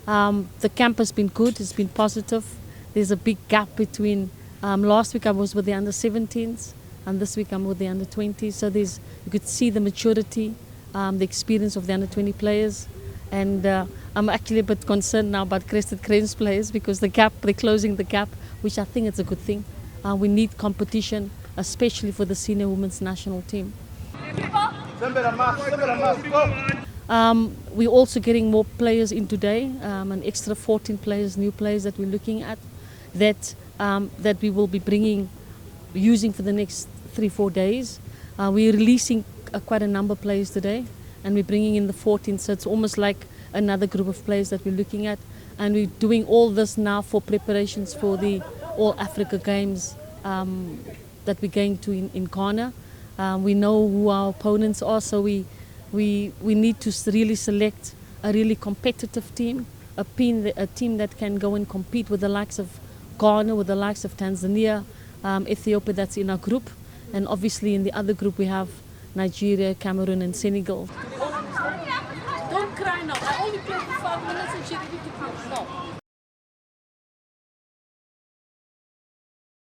The camp has been good, it's been positive. There's a big gap between last week I was with the under-17s and this week I'm with the under-20s. So you could see the maturity, the experience of the under-20 players. And I'm actually a bit concerned now about Crested Cranes players because they're closing the gap, which I think is a good thing. We need competition, especially for the senior women's national team. We're also getting more players in today, an extra 14 players, new players that we're looking at, that we will be using for the next 3-4 days. We're releasing quite a number of players today, and we're bringing in the 14, so it's almost like another group of players that we're looking at. And we're doing all this now for preparations for the All Africa Games that we're going to in Ghana. We know who our opponents are, so we need to really select a really competitive team, a team that can go and compete with the likes of Ghana, with the likes of Tanzania, Ethiopia, that's in our group. And obviously in the other group we have Nigeria, Cameroon and Senegal. Don't cry now. I only played for 5 minutes and she didn't play. No.